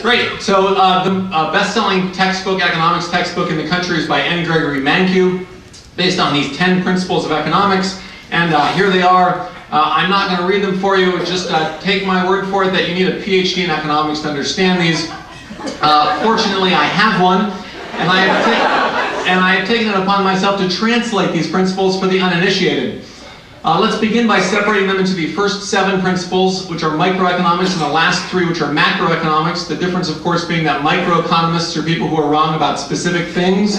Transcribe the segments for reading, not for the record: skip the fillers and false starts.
Great. So the best-selling textbook, economics textbook in the country is by N. Gregory Mankiw, based on these 10 principles of economics. And here they are. I'm not going to read them for you. Just take my word for it that you need a PhD in economics to understand these. Fortunately, I have one, and I have taken it upon myself to translate these principles for the uninitiated. Let's begin by separating them into the first 7 principles, which are microeconomics, and the last 3, which are macroeconomics. The difference, of course, being that microeconomists are people who are wrong about specific things,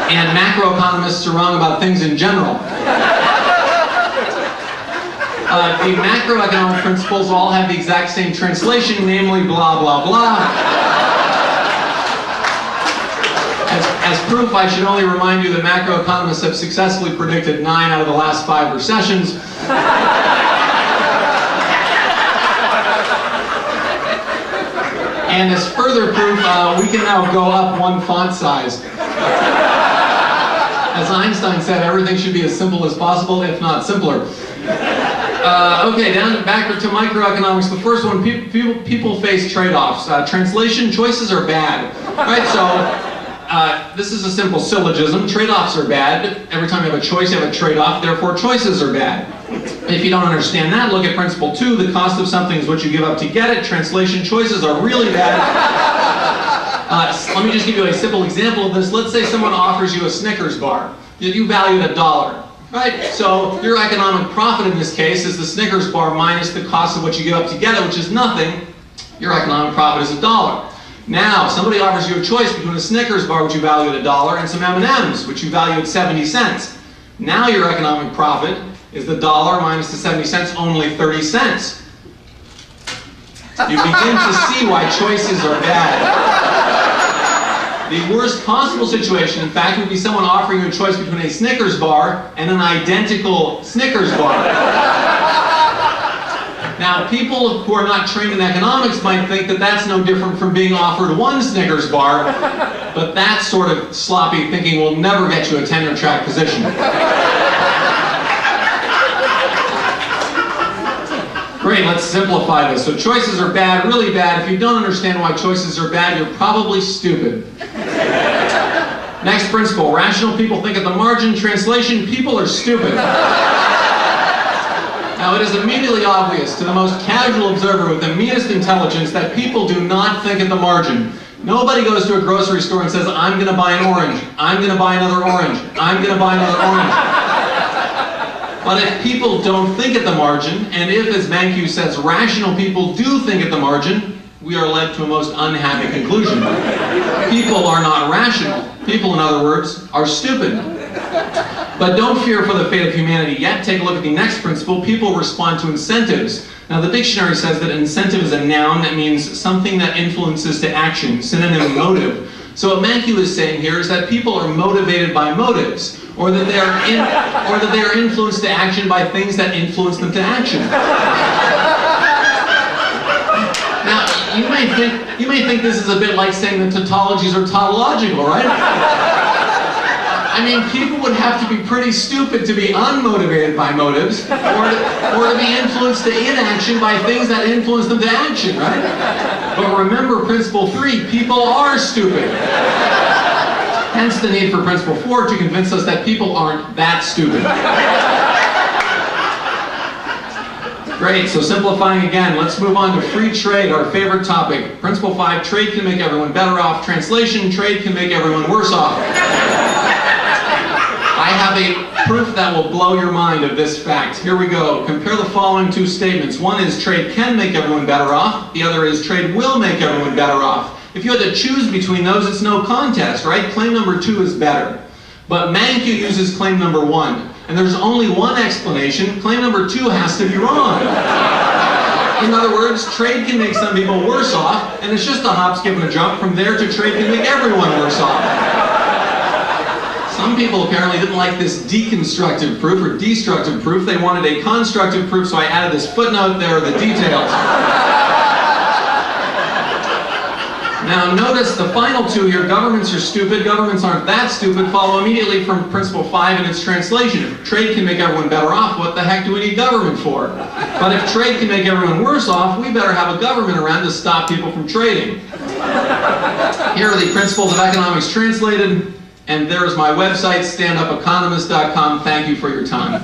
and macroeconomists are wrong about things in general. The macroeconomic principles all have the exact same translation, namely blah, blah, blah. As proof, I should only remind you that macroeconomists have successfully predicted 9 out of the last 5 recessions. And as further proof, we can now go up 1 font size. As Einstein said, everything should be as simple as possible, if not simpler. Okay, back to microeconomics. The first one, people face trade-offs. Translation, choices are bad. Right, so this is a simple syllogism. Trade-offs are bad. Every time you have a choice, you have a trade-off. Therefore, choices are bad. If you don't understand that, look at principle 2. The cost of something is what you give up to get it. Translation, choices are really bad. Let me just give you a simple example of this. Let's say someone offers you a Snickers bar that you value at $1. Right? So your economic profit in this case is the Snickers bar minus the cost of what you give up to get it, which is nothing. Your economic profit is $1. Now, somebody offers you a choice between a Snickers bar, which you value at $1, and some M&Ms, which you value at 70 cents. Now your economic profit is the $1 minus the 70 cents, only 30 cents. You begin to see why choices are bad. The worst possible situation, in fact, would be someone offering you a choice between a Snickers bar and an identical Snickers bar. Now, people who are not trained in economics might think that that's no different from being offered 1 Snickers bar, but that sort of sloppy thinking will never get you a tenure-track position. Great, let's simplify this. So choices are bad, really bad. If you don't understand why choices are bad, you're probably stupid. Next principle, rational people think at the margin. Translation, people are stupid. Now, it is immediately obvious to the most casual observer with the meanest intelligence that people do not think at the margin. Nobody goes to a grocery store and says, I'm going to buy an orange, I'm going to buy another orange, I'm going to buy another orange. But if people don't think at the margin, and if, as Mankiw says, rational people do think at the margin, we are led to a most unhappy conclusion. People are not rational. People, in other words, are stupid. But don't fear for the fate of humanity yet. Take a look at the next principle. People respond to incentives. Now, the dictionary says that incentive is a noun that means something that influences to action, synonym motive. So what Mankiw is saying here is that people are motivated by motives, or that they are influenced to action by things that influence them to action. Now, you may think this is a bit like saying that tautologies are tautological, right? I mean, people would have to be pretty stupid to be unmotivated by motives, or to be influenced to inaction by things that influence them to action, right? But remember principle 3, people are stupid. Hence the need for principle 4 to convince us that people aren't that stupid. Great, so simplifying again, let's move on to free trade, our favorite topic. Principle 5, trade can make everyone better off. Translation, trade can make everyone worse off. I have a proof that will blow your mind of this fact. Here we go. Compare the following 2 statements. One is trade can make everyone better off. The other is trade will make everyone better off. If you had to choose between those, it's no contest, right? Claim number 2 is better. But Mankiw uses claim number 1. And there's only one explanation. Claim number 2 has to be wrong. In other words, trade can make some people worse off, and it's just a hop, skip, and a jump from there to trade can make everyone worse off. Some people apparently didn't like this deconstructive proof or destructive proof. They wanted a constructive proof, so I added this footnote. There are the details. Now notice the final two here, governments are stupid, governments aren't that stupid, follow immediately from principle 5 in its translation. If trade can make everyone better off, what the heck do we need government for? But if trade can make everyone worse off, we better have a government around to stop people from trading. Here are the principles of economics translated, and there's my website, standupeconomist.com. Thank you for your time.